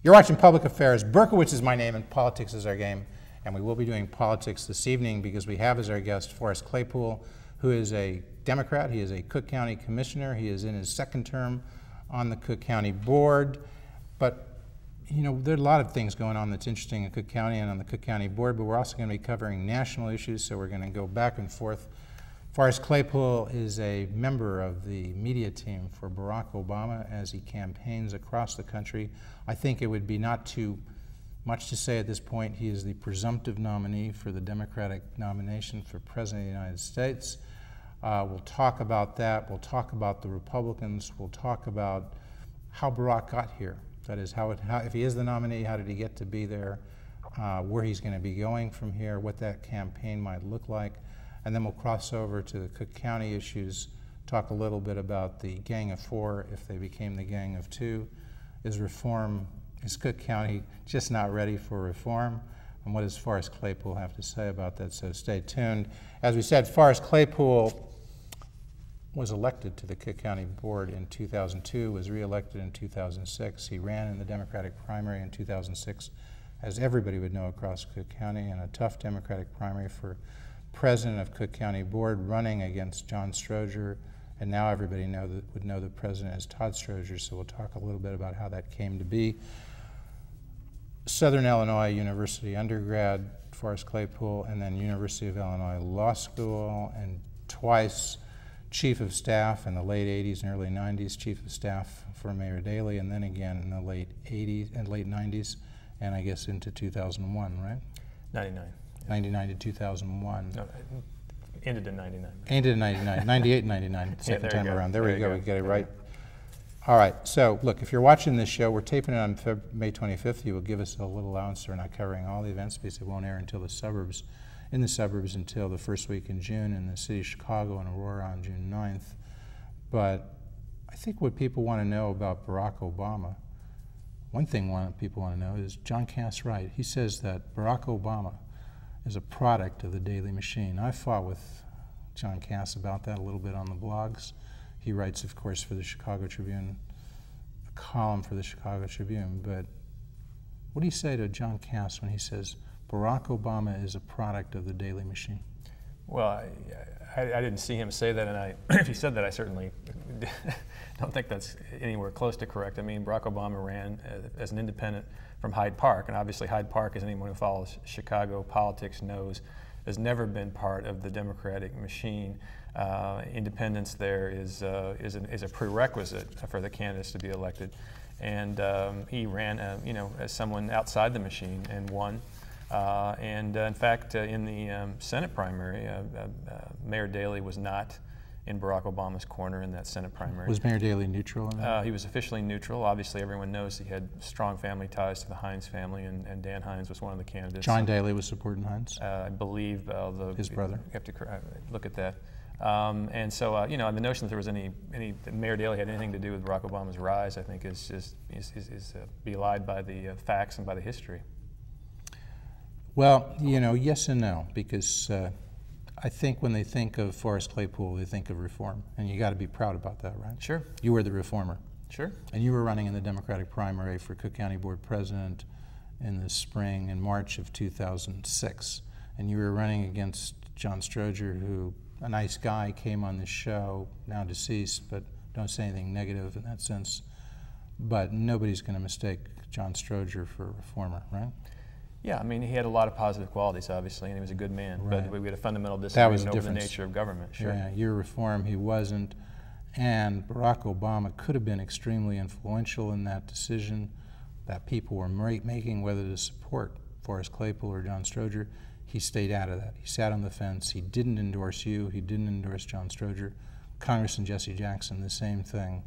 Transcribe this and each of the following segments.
You're watching Public Affairs. Berkowitz is my name and politics is our game. And we will be doing politics this evening because we have as our guest Forrest Claypool, who is a Democrat. He is a Cook County Commissioner. He is in his second term on the Cook County Board. But, you know, there are a lot of things going on that's interesting in Cook County and on the Cook County Board, but we're also going to be covering national issues, so we're going to go back and forth. Forrest Claypool is a member of the media team for Barack Obama as he campaigns across the country. I think it would be not too much to say at this point. He is the presumptive nominee for the Democratic nomination for President of the United States. We'll talk about that. We'll talk about the Republicans. We'll talk about how Barack got here. That is, if he is the nominee, how did he get to be there, where he's going to be going from here, what that campaign might look like. And then we'll cross over to the Cook County issues, talk a little bit about the Gang of Four, if they became the Gang of Two. Is Cook County just not ready for reform? And what does Forrest Claypool have to say about that? So stay tuned. As we said, Forrest Claypool was elected to the Cook County Board in 2002, was reelected in 2006. He ran in the Democratic primary in 2006, as everybody would know across Cook County, and a tough Democratic primary for President of Cook County Board, running against John Stroger, and now everybody would know the president as Todd Stroger, so we'll talk a little bit about how that came to be. Southern Illinois University undergrad, Forrest Claypool, and then University of Illinois Law School, and twice Chief of Staff in the late 80s and early 90s, Chief of Staff for Mayor Daley, and then again in the late 80s and late 90s, and I guess into 2001, right? 99. 99 to 2001. No, ended in 99. Ended in 99, 98 and 99, second time around. There we go, we get it right. All right, so look, if you're watching this show, we're taping it on May 25th. You will give us a little allowance. We're not covering all the events because it won't air until the suburbs, until the first week in June, in the city of Chicago and Aurora on June 9th. But I think what people want to know about Barack Obama, one thing people want to know is John Cass right. He says that Barack Obama is a product of the Daley machine. I fought with John Cass about that a little bit on the blogs. He writes, of course, for the Chicago Tribune, a column for the Chicago Tribune, but what do you say to John Cass when he says Barack Obama is a product of the Daley machine? Well, I didn't see him say that, and if he said that, I certainly don't think that's anywhere close to correct. I mean, Barack Obama ran as an independent from Hyde Park, and obviously Hyde Park, as anyone who follows Chicago politics knows, has never been part of the Democratic machine. Independence there is a prerequisite for the candidates to be elected, and he ran, as someone outside the machine and won. In fact, in the Senate primary, Mayor Daley was not in Barack Obama's corner in that Senate primary. Was Mayor Daley neutral in that? He was officially neutral. Obviously, everyone knows he had strong family ties to the Hines family, and Dan Hines was one of the candidates. John Daley was supporting Hines? I believe his brother. You have to look at that. And so, the notion that there was that Mayor Daley had anything to do with Barack Obama's rise, I think, is belied by the facts and by the history. Well, yes and no, because I think when they think of Forrest Claypool, they think of reform, and you got to be proud about that, right? Sure. You were the reformer. Sure. And you were running in the Democratic primary for Cook County Board President in the spring and March of 2006, and you were running against John Stroger, who, a nice guy, came on this show, now deceased, but don't say anything negative in that sense. But nobody's going to mistake John Stroger for a reformer, right? Yeah, I mean, he had a lot of positive qualities, obviously, and he was a good man. Right. But we had a fundamental disagreement over the difference. nature of government. Sure. Yeah, your reform, he wasn't. And Barack Obama could have been extremely influential in that decision that people were making, whether to support Forrest Claypool or John Stroger. He stayed out of that. He sat on the fence. He didn't endorse you. He didn't endorse John Stroger. Congressman Jesse Jackson, the same thing.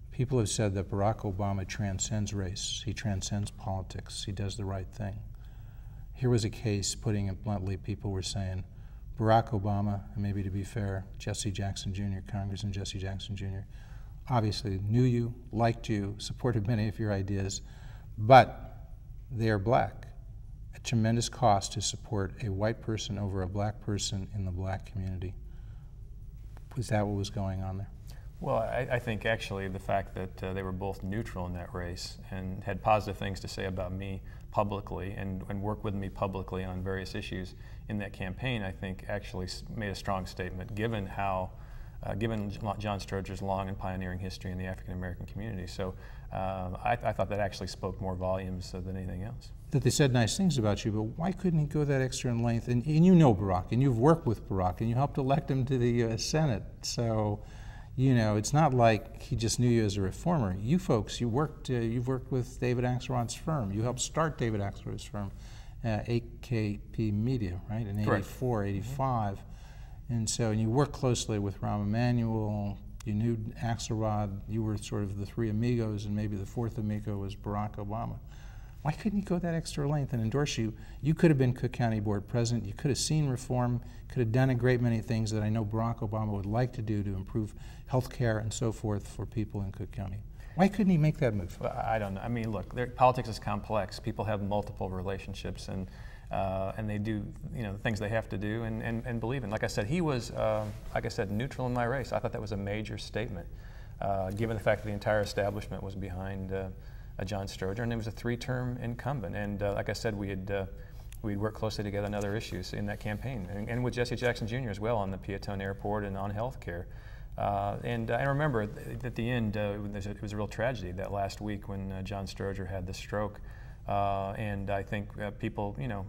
People have said that Barack Obama transcends race. He transcends politics. He does the right thing. Here was a case, putting it bluntly, people were saying, Barack Obama, and maybe to be fair, Jesse Jackson Jr., Congressman Jesse Jackson Jr., obviously knew you, liked you, supported many of your ideas, but they are black. A tremendous cost to support a white person over a black person in the black community. Was that what was going on there? Well, I think actually the fact that they were both neutral in that race and had positive things to say about me publicly and worked with me publicly on various issues in that campaign, I think actually made a strong statement given how, given John Stroger's long and pioneering history in the African American community. So I thought that actually spoke more volumes than anything else. That they said nice things about you, but why couldn't he go that extra in length? And you know Barack, and you've worked with Barack, and you helped elect him to the Senate. So, you know, it's not like he just knew you as a reformer. You folks, you've worked with David Axelrod's firm. You helped start David Axelrod's firm, AKP Media, right, in '84, '85. And so, and you worked closely with Rahm Emanuel. You knew Axelrod. You were sort of the three amigos, and maybe the fourth amigo was Barack Obama. Why couldn't you go that extra length and endorse you? You could have been Cook County Board President. You could have seen reform, could have done a great many things that I know Barack Obama would like to do to improve health care and so forth for people in Cook County. Why couldn't he make that move? Well, I don't know. I mean, look, politics is complex. People have multiple relationships, and they do, you know, the things they have to do and believe in. Like I said, he was, like I said, neutral in my race. I thought that was a major statement, given the fact that the entire establishment was behind John Stroger, and it was a three-term incumbent. And like I said, we'd worked closely together on other issues in that campaign, and with Jesse Jackson Jr. as well on the Piatone Airport and on health care. And I remember at the end, it was a real tragedy that last week when John Stroger had the stroke. And I think people, you know,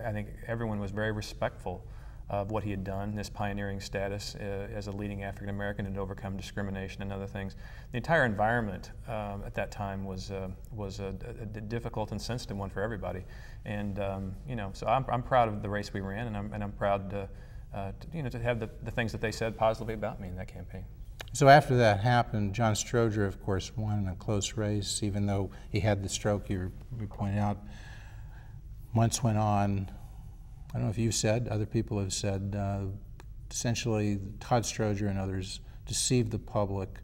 I think everyone was very respectful of what he had done, his pioneering status as a leading African American, and to overcome discrimination and other things. The entire environment at that time was a difficult and sensitive one for everybody. And you know, so I'm proud of the race we ran, and I'm proud to you know, to have the things that they said positively about me in that campaign. So after that happened, John Stroger, of course, won in a close race, even though he had the stroke you pointed out. Months went on. I don't know if you said, other people have said, essentially Todd Stroger and others deceived the public,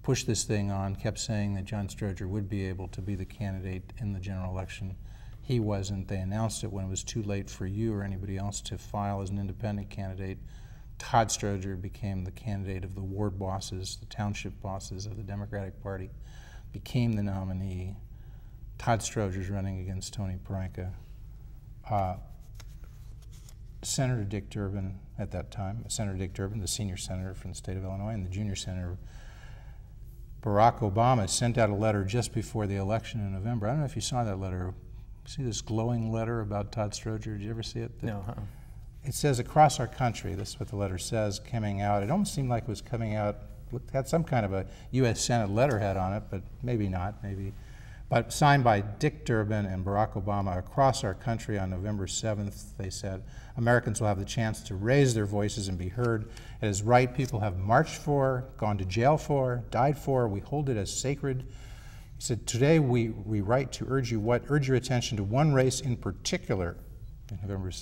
pushed this thing on, kept saying that John Stroger would be able to be the candidate in the general election. He wasn't. They announced it when it was too late for you or anybody else to file as an independent candidate. Todd Stroger became the candidate of the ward bosses, the township bosses of the Democratic Party, became the nominee. Todd Stroger's running against Tony Rezko. Senator Dick Durbin at that time, Senator Dick Durbin, the senior senator from the state of Illinois, and the junior senator, Barack Obama, sent out a letter just before the election in November. I don't know if you saw that letter. See this glowing letter about Todd Stroger? Did you ever see it? No. It says, across our country, this is what the letter says, coming out. It almost seemed like it was coming out, had some kind of a U.S. Senate letterhead on it, but maybe not, maybe. But signed by Dick Durbin and Barack Obama across our country on November 7th, they said, Americans will have the chance to raise their voices and be heard. It is right people have marched for, gone to jail for, died for. We hold it as sacred. He said, today we write to urge your attention to one race in particular. In November,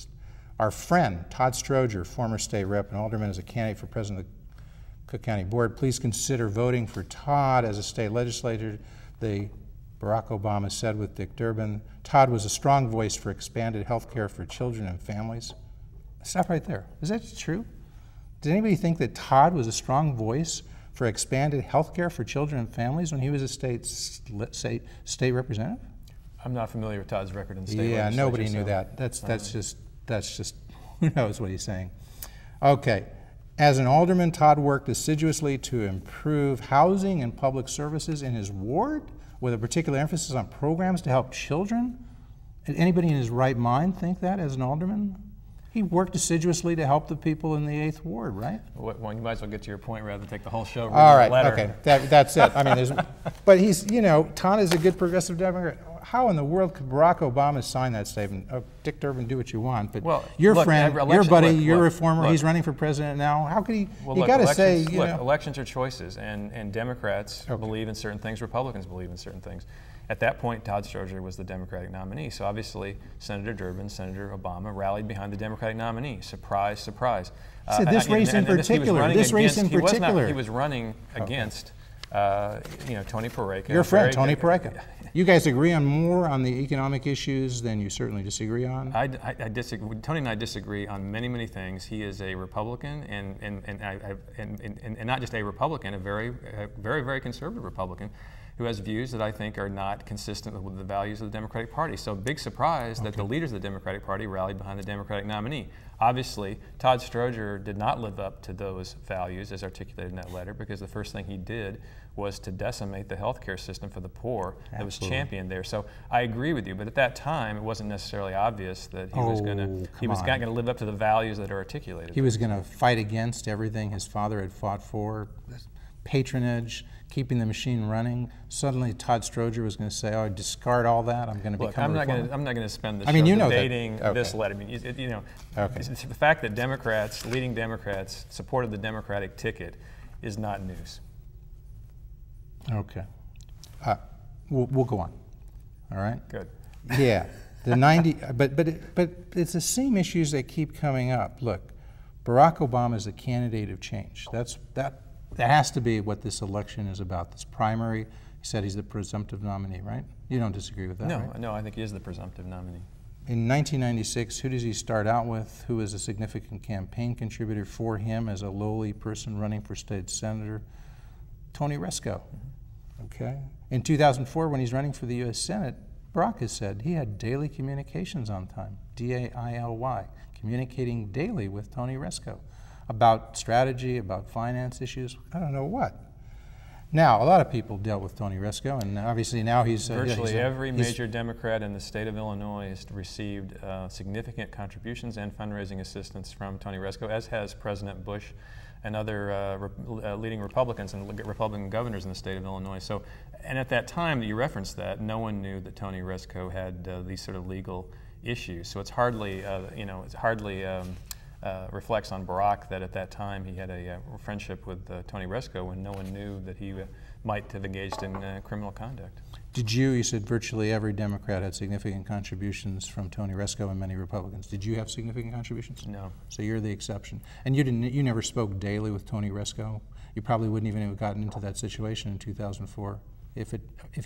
our friend, Todd Stroger, former state rep and alderman, as a candidate for president of the Cook County Board. Please consider voting for Todd as a state legislator. Barack Obama said with Dick Durbin, Todd was a strong voice for expanded health care for children and families. Stop right there. Is that true? Did anybody think that Todd was a strong voice for expanded health care for children and families when he was a state representative? I'm not familiar with Todd's record in the state legislature. Yeah, nobody knew that. That's just, who knows what he's saying. Okay. As an alderman, Todd worked assiduously to improve housing and public services in his ward, with a particular emphasis on programs to help children. Did anybody in his right mind think that as an alderman? He worked assiduously to help the people in the 8th Ward, right? Well, you might as well get to your point rather than take the whole show. All right, okay, that's it. I mean, but he's, you know, Todd is a good progressive Democrat. How in the world could Barack Obama sign that statement? Oh, Dick Durbin, do what you want, but well, your friend, your buddy, your reformer, he's running for president now. How could he? Well, you got to say, you know. Elections are choices, and Democrats believe in certain things, Republicans believe in certain things. At that point, Todd Stroger was the Democratic nominee, so obviously Senator Durbin, Senator Obama rallied behind the Democratic nominee. Surprise, surprise. So this race in particular, he was running against Tony Rezko. Your friend, Tony Rezko. You guys agree on more on the economic issues than you certainly disagree on? I disagree. Tony and I disagree on many, many things. He is a Republican, and not just a Republican, a very, very conservative Republican, who has views that I think are not consistent with the values of the Democratic Party. So big surprise that the leaders of the Democratic Party rallied behind the Democratic nominee. Obviously, Todd Stroger did not live up to those values as articulated in that letter, because the first thing he did was to decimate the healthcare system for the poor that was championed there. So I agree with you, but at that time, it wasn't necessarily obvious that he was going to live up to the values that are articulated. He was going to fight against everything his father had fought for, patronage, keeping the machine running. Suddenly, Todd Stroger was going to say, "Oh, discard all that. I'm going to become a reformer." I'm not going to spend the show debating this letter. I mean, the fact that leading Democrats, supported the Democratic ticket is not news. Okay, we'll go on. All right. Good. Yeah, but it's the same issues that keep coming up. Look, Barack Obama is a candidate of change. That has to be what this election is about. This primary. He said he's the presumptive nominee, right? You don't disagree with that, right? No, I think he is the presumptive nominee. In 1996, who does he start out with? Who is a significant campaign contributor for him as a lowly person running for state senator? Tony Rezko. Okay. In 2004, when he's running for the U.S. Senate, Barack has said he had daily communications on time, D-A-I-L-Y, communicating daily with Tony Rezko about strategy, about finance issues, I don't know what. Now, a lot of people dealt with Tony Rezko, and obviously now he's... Virtually every major Democrat in the state of Illinois has received significant contributions and fundraising assistance from Tony Rezko, as has President Bush and other leading Republicans and Republican governors in the state of Illinois. So, and at that time that you referenced that, no one knew that Tony Rezko had these sort of legal issues. So it's hardly, reflects on Barack that at that time he had a friendship with Tony Rezko when no one knew that he might have engaged in criminal conduct. Did you said virtually every Democrat had significant contributions from Tony Rezko and many Republicans. Did you have significant contributions? No. So you're the exception. And you never spoke daily with Tony Rezko? You probably wouldn't even have gotten into that situation in 2004 if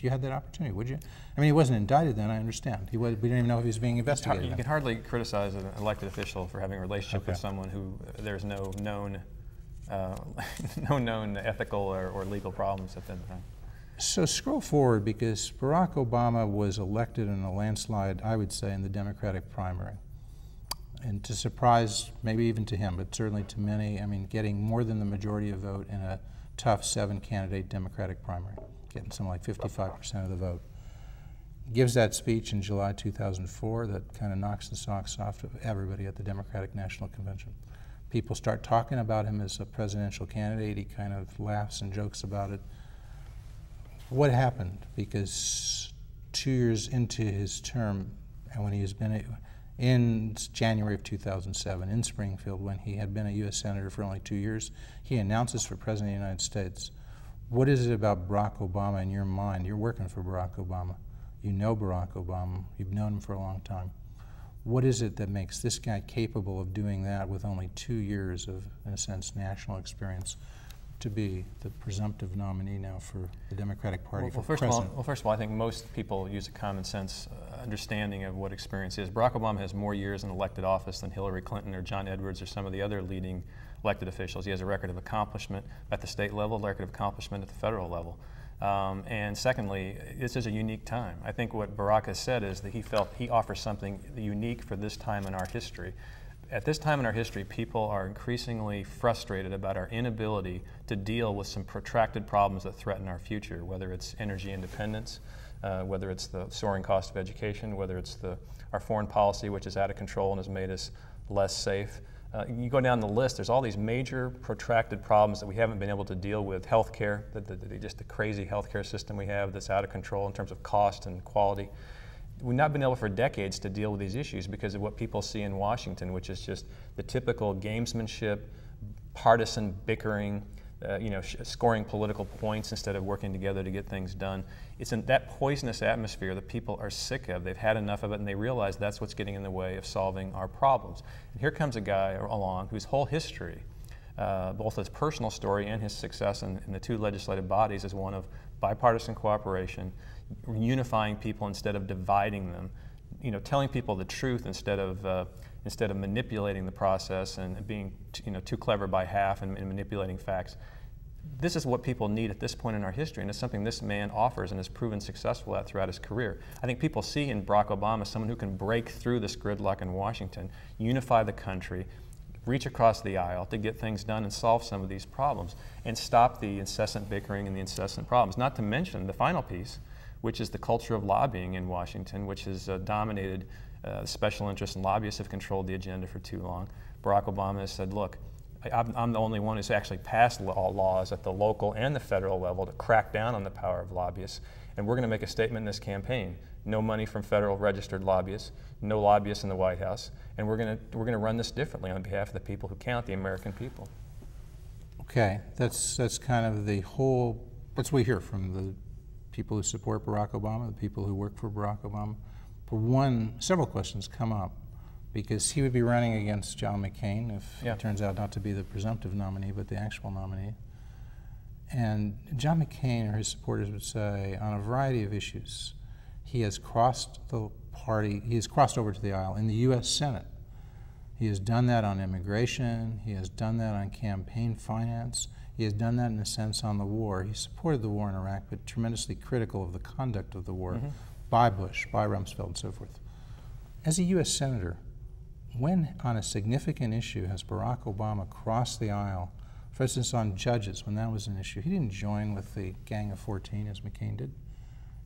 you had that opportunity, would you? I mean, he wasn't indicted then, I understand. We didn't even know if he was being investigated. You can hardly criticize an elected official for having a relationship with someone who there's no known ethical or legal problems at that time. So scroll forward, because Barack Obama was elected in a landslide, I would say, in the Democratic primary. And to surprise, maybe even to him, but certainly to many, I mean, getting more than the majority of vote in a tough 7-candidate Democratic primary, getting something like 55% of the vote. Gives that speech in July 2004 that kind of knocks the socks off of everybody at the Democratic National Convention. People start talking about him as a presidential candidate. He kind of laughs and jokes about it. What happened? Because 2 years into his term, and when he has been in January of 2007 in Springfield, when he had been a U.S. Senator for only 2 years, he announces for President of the United States. What is it about Barack Obama in your mind? You're working for Barack Obama. You know Barack Obama. You've known him for a long time. What is it that makes this guy capable of doing that with only 2 years of, in a sense, national experience, to be the presumptive nominee now for the Democratic Party for president? Well, first of all, I think most people use a common sense understanding of what experience is. Barack Obama has more years in elected office than Hillary Clinton or John Edwards or some of the other leading elected officials. He has a record of accomplishment at the state level, a record of accomplishment at the federal level. And secondly, this is a unique time. I think what Barack has said is that he felt he offers something unique for this time in our history. At this time in our history, people are increasingly frustrated about our inability to deal with some protracted problems that threaten our future, whether it's energy independence, whether it's the soaring cost of education, whether it's our foreign policy, which is out of control and has made us less safe. You go down the list, there's all these major protracted problems that we haven't been able to deal with. Healthcare, just the crazy healthcare system we have that's out of control in terms of cost and quality. We've not been able for decades to deal with these issues because of what people see in Washington, which is just the typical gamesmanship, partisan bickering, scoring political points instead of working together to get things done. It's in that poisonous atmosphere that people are sick of. They've had enough of it, and they realize that's what's getting in the way of solving our problems. And here comes a guy along whose whole history both his personal story and his success in the two legislative bodies, is one of bipartisan cooperation, unifying people instead of dividing them, telling people the truth instead of manipulating the process and being too clever by half and manipulating facts. This is what people need at this point in our history, and it's something this man offers and has proven successful at throughout his career. I think people see in Barack Obama someone who can break through this gridlock in Washington, unify the country, reach across the aisle to get things done and solve some of these problems, and stop the incessant bickering and the incessant problems. Not to mention the final piece, which is the culture of lobbying in Washington, which has dominated. Special interests and lobbyists have controlled the agenda for too long. Barack Obama has said, look, I'm the only one who's actually passed laws at the local and the federal level to crack down on the power of lobbyists. And we're going to make a statement in this campaign. No money from federal registered lobbyists, no lobbyists in the White House, and we're going to run this differently on behalf of the people who count, the American people. Okay, that's kind of the whole, that's what we hear from the people who support Barack Obama, the people who work for Barack Obama. But several questions come up, because he would be running against John McCain if it turns out not to be the presumptive nominee, but the actual nominee. And John McCain or his supporters would say, on a variety of issues, he has crossed the party, he has crossed over to the aisle in the U.S. Senate. He has done that on immigration, he has done that on campaign finance, he has done that in a sense on the war. He supported the war in Iraq, but tremendously critical of the conduct of the war by Bush, by Rumsfeld, and so forth. As a U.S. Senator, when on a significant issue has Barack Obama crossed the aisle? For instance, on judges, when that was an issue, he didn't join with the Gang of 14 as McCain did.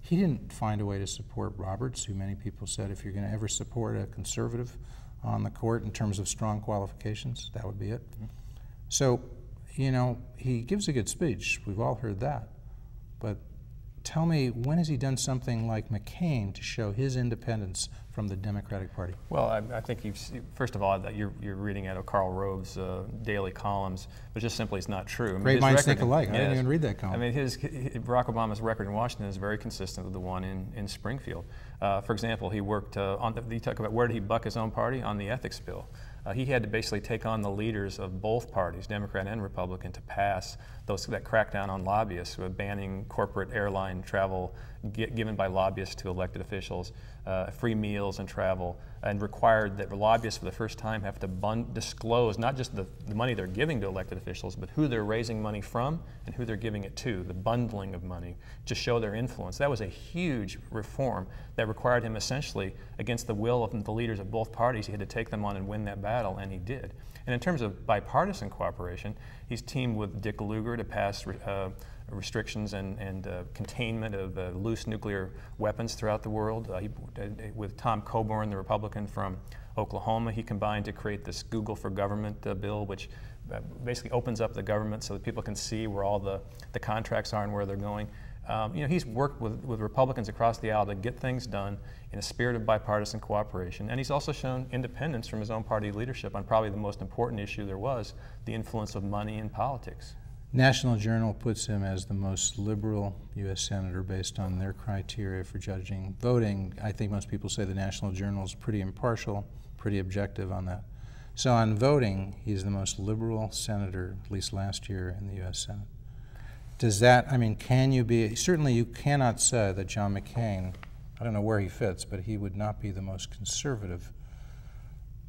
He didn't find a way to support Roberts, who many people said, if you're going to ever support a conservative on the court in terms of strong qualifications, that would be it. So, he gives a good speech. We've all heard that. But tell me, when has he done something like McCain to show his independence from the Democratic Party? Well, I think first of all, that you're reading out of Karl Rove's daily columns, which just simply is not true. Great minds think alike. I didn't even read that column. I mean, Barack Obama's record in Washington is very consistent with the one in Springfield. For example, he worked you talk about where did he buck his own party? On the ethics bill. He had to basically take on the leaders of both parties, Democrat and Republican, to pass that crackdown on lobbyists, banning corporate airline travel given by lobbyists to elected officials, free meals and travel, and required that lobbyists for the first time have to disclose not just the money they're giving to elected officials, but who they're raising money from and who they're giving it to, the bundling of money, to show their influence. That was a huge reform that required him essentially, against the will of the leaders of both parties, he had to take them on and win that battle, and he did. And in terms of bipartisan cooperation, he's teamed with Dick Lugar to pass restrictions and containment of loose nuclear weapons throughout the world. With Tom Coburn, the Republican from Oklahoma, he combined to create this Google for Government bill, which basically opens up the government so that people can see where all the contracts are and where they're going. He's worked with Republicans across the aisle to get things done in a spirit of bipartisan cooperation, and he's also shown independence from his own party leadership on probably the most important issue there was, the influence of money in politics. National Journal puts him as the most liberal U.S. Senator based on their criteria for judging voting. I think most people say the National Journal is pretty impartial, pretty objective on that. So on voting, he's the most liberal senator, at least last year, in the U.S. Senate. Does that, can you be, certainly you cannot say that John McCain, I don't know where he fits, but he would not be the most conservative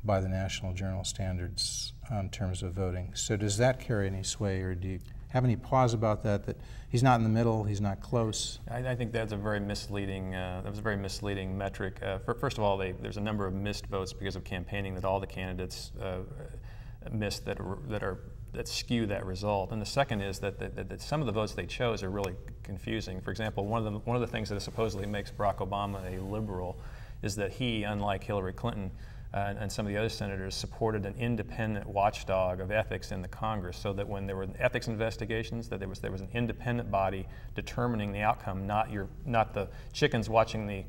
by the National Journal standards in terms of voting. So does that carry any sway, or do you have any pause about that he's not in the middle, he's not close? I think that's a very misleading, metric. First of all, there's a number of missed votes because of campaigning that all the candidates missed that skew that result. And the second is that some of the votes they chose are really confusing. For example, one of the things that supposedly makes Barack Obama a liberal is that he, unlike Hillary Clinton, and some of the other senators, supported an independent watchdog of ethics in the Congress, so that when there were ethics investigations, that there was an independent body determining the outcome, not the chickens watching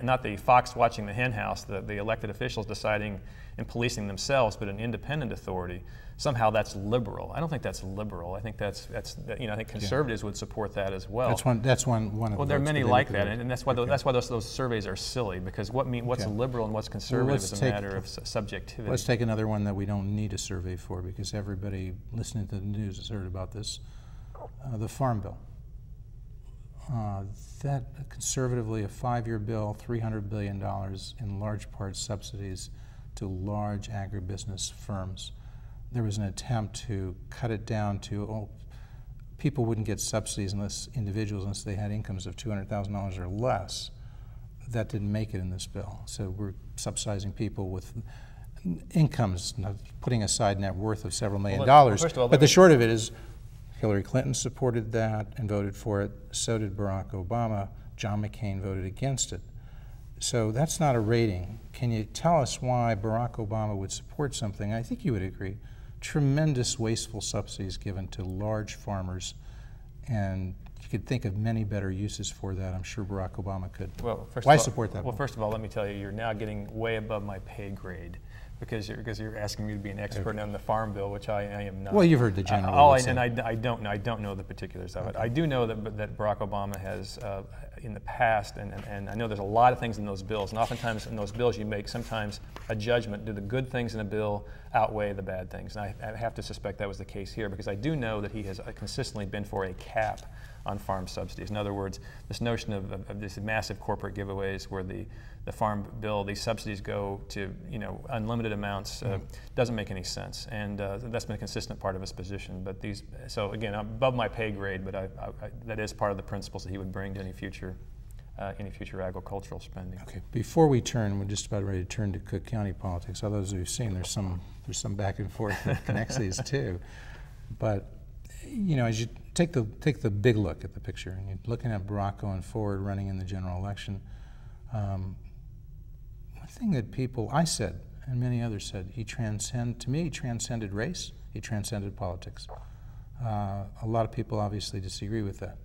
not the fox watching the hen house, the elected officials deciding and policing themselves, but an independent authority. Somehow that's liberal. I don't think that's liberal. I think that's you know, I think conservatives would support that as well. That's one of the Well, there are votes, many but they like look at that, it. and that's why those surveys are silly, because what's liberal and what's conservative is a matter of subjectivity. Let's take another one that we don't need a survey for, because everybody listening to the news has heard about this. The Farm Bill. That conservatively a 5-year bill, $300 billion, in large part subsidies to large agribusiness firms. There was an attempt to cut it down to, people wouldn't get subsidies individuals unless they had incomes of $200,000 or less. That didn't make it in this bill. So we're subsidizing people with incomes, putting aside net worth of several million dollars. First of all, but the short of it is, Hillary Clinton supported that and voted for it. So did Barack Obama. John McCain voted against it. So that's not a rating. Can you tell us why Barack Obama would support something? I think you would agree. Tremendous wasteful subsidies given to large farmers, and you could think of many better uses for that. I'm sure Barack Obama could. Well, why support that? Well, first of all, let me tell you, you're now getting way above my pay grade, because you're asking me to be an expert on the Farm Bill, which I am not. Well, you've heard the general. And I don't know the particulars of it. I do know that Barack Obama has in the past, and I know there's a lot of things in those bills, and oftentimes in those bills you make sometimes a judgment: do the good things in a bill outweigh the bad things? And I have to suspect that was the case here, because I do know that he has consistently been for a cap on farm subsidies. In other words, this notion of these massive corporate giveaways where the Farm Bill, these subsidies go to, you know, unlimited amounts, doesn't make any sense, and that's been a consistent part of his position. But so again, I'm above my pay grade, but that is part of the principles that he would bring to any future agricultural spending. Okay, before we turn, we're just about ready to turn to Cook County politics. Although, as we've seen, there's some back and forth that connects these two. But you know, as you take the big look at the picture, and you're looking at Barack going forward, running in the general election. One thing that I said, and many others said, to me, he transcended race, he transcended politics. A lot of people obviously disagree with that.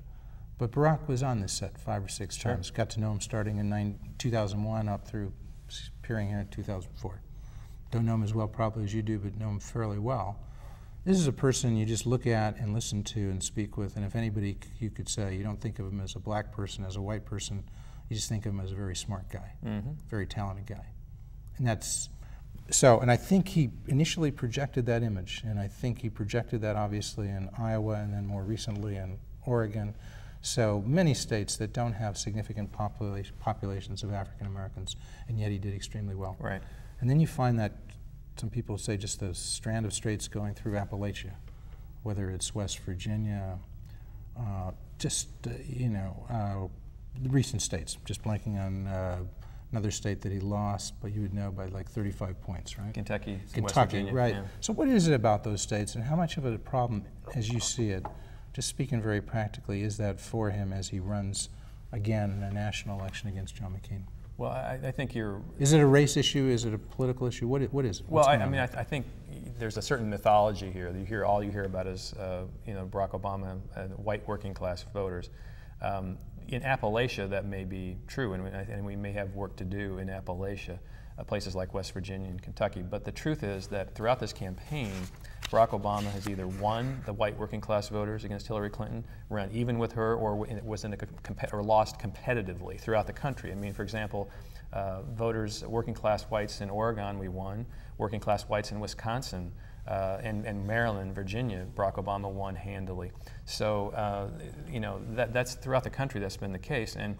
But Barack was on this set 5 or 6 times. Got to know him starting in 2001 up through appearing here in 2004. Don't know him as well probably as you do, but know him fairly well. This is a person you just look at and listen to and speak with, and if anybody you could say, you don't think of him as a black person, as a white person, you just think of him as a very smart guy, very talented guy. And and I think he initially projected that image, and I think he projected that obviously in Iowa and then more recently in Oregon. So many states that don't have significant populations of African Americans, and yet he did extremely well. Right. And then you find that some people say just the strand of states going through Appalachia, whether it's West Virginia, the recent states, just blanking on another state that he lost, but you would know by like 35 points, right? Kentucky, West Kentucky, Virginia, right. Yeah. So what is it about those states, and how much of a problem, as you see it, just speaking very practically, is that for him as he runs again in a national election against John McCain? Well, I think you're... Is it a race issue? Is it a political issue? What is it? Well, I think there's a certain mythology here. All you hear about is, Barack Obama and white working class voters. In Appalachia, that may be true, and we may have work to do in Appalachia, places like West Virginia and Kentucky. But the truth is that throughout this campaign, Barack Obama has either won the white working class voters against Hillary Clinton, ran even with her, or lost competitively throughout the country. I mean, for example, working class whites in Oregon, we won. Working class whites in Wisconsin and Maryland, Virginia, Barack Obama won handily. So, that's throughout the country that's been the case. And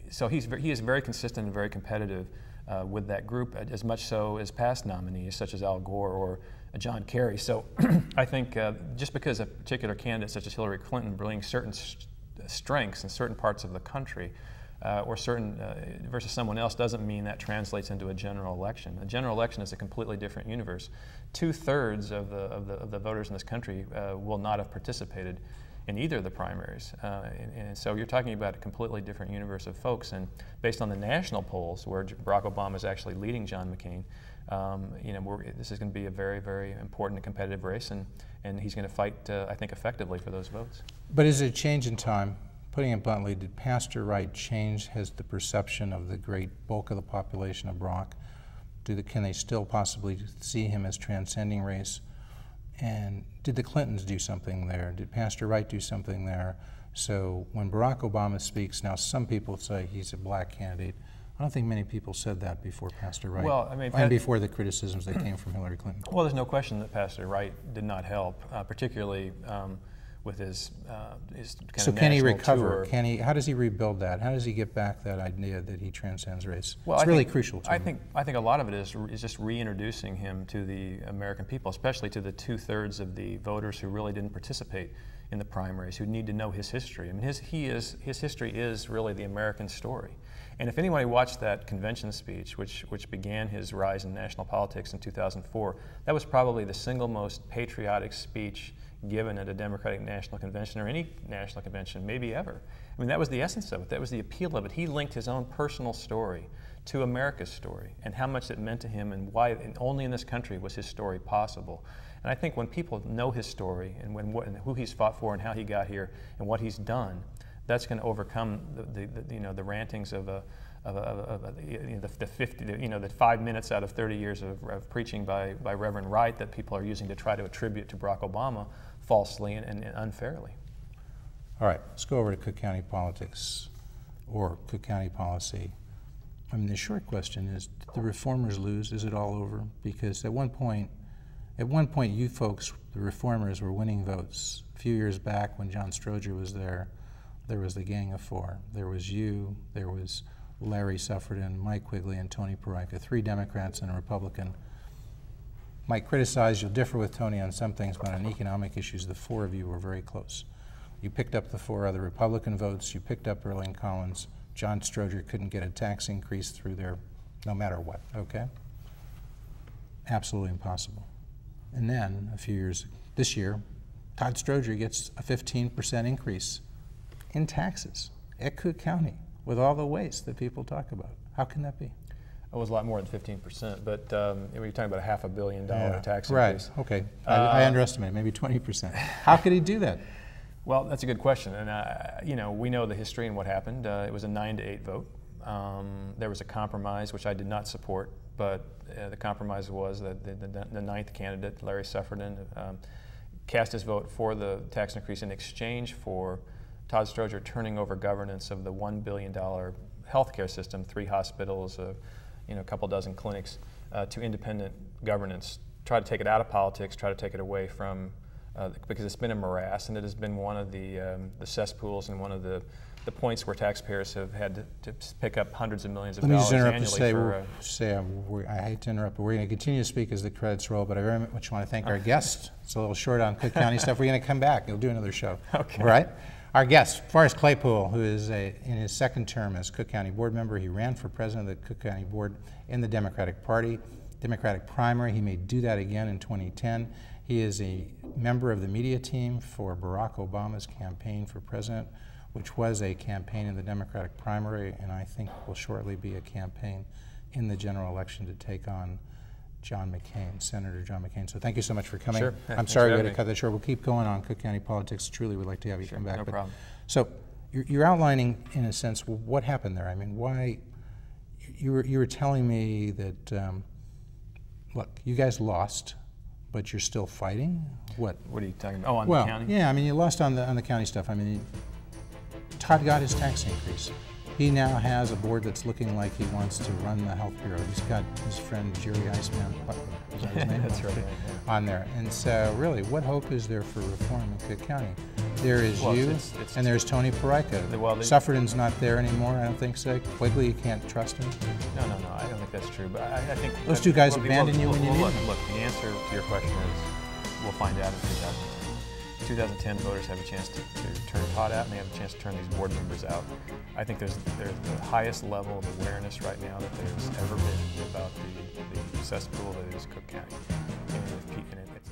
so he is very consistent and very competitive with that group, as much so as past nominees such as Al Gore or John Kerry. So I think just because a particular candidate such as Hillary Clinton brings certain strengths in certain parts of the country or certain versus someone else doesn't mean that translates into a general election. A general election is a completely different universe. 2/3 of the voters in this country will not have participated in either of the primaries. And so you're talking about a completely different universe of folks. And based on the national polls, where Barack Obama is actually leading John McCain, this is going to be a very, very important and competitive race, and he's going to fight, I think, effectively for those votes. But is it a change in time, putting it bluntly, did Pastor Wright change the perception of the great bulk of the population of Brock? Can they still possibly see him as transcending race? And did the Clintons do something there? Did Pastor Wright do something there? So when Barack Obama speaks, now some people say he's a black candidate. I don't think many people said that before Pastor Wright, well, I mean, and before the criticisms that came from Hillary Clinton. Well, there's no question that Pastor Wright did not help, particularly with his kind so of can he national recover? tour. How does he rebuild that? How does he get back that idea that he transcends race? Well, it's really crucial to I him. think a lot of it is just reintroducing him to the American people, especially to the 2/3 of the voters who really didn't participate in the primaries, who need to know his history. I mean, his history is really the American story. And if anybody watched that convention speech, which began his rise in national politics in 2004, that was probably the single most patriotic speech given at a Democratic National Convention or any national convention, maybe ever. I mean, that was the essence of it. That was the appeal of it. He linked his own personal story to America's story and how much it meant to him and why only in this country was his story possible. And I think when people know his story and and who he's fought for and how he got here and what he's done, that's going to overcome the rantings of the 5 minutes out of 30 years of preaching by Reverend Wright that people are using to try to attribute to Barack Obama falsely and unfairly. All right, let's go over to Cook County politics or Cook County policy. I mean, the short question is, did the reformers lose? Is it all over? Because at one point, you folks, the reformers, were winning votes. A few years back when John Stroger was there was the Gang of Four. There was you, there was Larry Suffredin, Mike Quigley, and Tony Rezko, 3 Democrats and a Republican. Might criticize, you'll differ with Tony on some things, but on economic issues, the 4 of you were very close. You picked up the 4 other Republican votes, you picked up Earl and Collins. John Stroger couldn't get a tax increase through there no matter what, okay? Absolutely impossible. And then, this year, Todd Stroger gets a 15% increase in taxes at Cook County with all the waste that people talk about. How can that be? It was a lot more than 15%, but you're talking about a $500 million tax increase. Right, okay. I underestimated, maybe 20%. How could he do that? Well, that's a good question, and we know the history and what happened. It was a 9-8 vote. There was a compromise, which I did not support, but the compromise was that the 9th candidate, Larry Suffredin, cast his vote for the tax increase in exchange for Todd Stroger turning over governance of the $1 billion healthcare system, 3 hospitals, a couple dozen clinics, to independent governance. Try to take it out of politics, try to take it away from, because it's been a morass, and it has been one of the cesspools and one of the points where taxpayers have had to pick up hundreds of millions of dollars annually. Let me just interrupt and say, I hate to interrupt, but we're going to continue to speak as the credits roll, but I very much want to thank our guest. It's a little short on Cook County stuff. We're going to come back. We'll do another show. Okay. All right? Our guest, Forrest Claypool, who is in his 2nd term as Cook County board member. He ran for president of the Cook County board in the Democratic Party, Democratic primary. He may do that again in 2010. He is a member of the media team for Barack Obama's campaign for president, which was a campaign in the Democratic primary, and I think will shortly be a campaign in the general election to take on John McCain, Senator John McCain. So thank you so much for coming. Sure. I'm sorry we had to cut that short. We'll keep going on Cook County politics. Truly would like to have you come back. No problem. So you're outlining, in a sense, what happened there. I mean, why, you were telling me that, look, you guys lost, but you're still fighting? What are you talking about? Oh, on the county? Yeah, I mean, you lost on the county stuff. I mean, Todd got his tax increase. He now has a board that's looking like he wants to run the health bureau. He's got his friend Jerry Iceman, is that his name? That's right. On there. And so really, what hope is there for reform in Cook County? There is and there's Tony Rezko. Suffredin's not there anymore, I don't think so. Quigley, you can't trust him? No, I don't think that's true. But I think those 2 guys abandon you when you need them. Look, the answer to your question is we'll find out in 2010. 2010 voters have a chance to turn Todd out, and they have a chance to turn these board members out. I think there's the highest level of awareness right now that there's ever been about the cesspool that is Cook County. And it's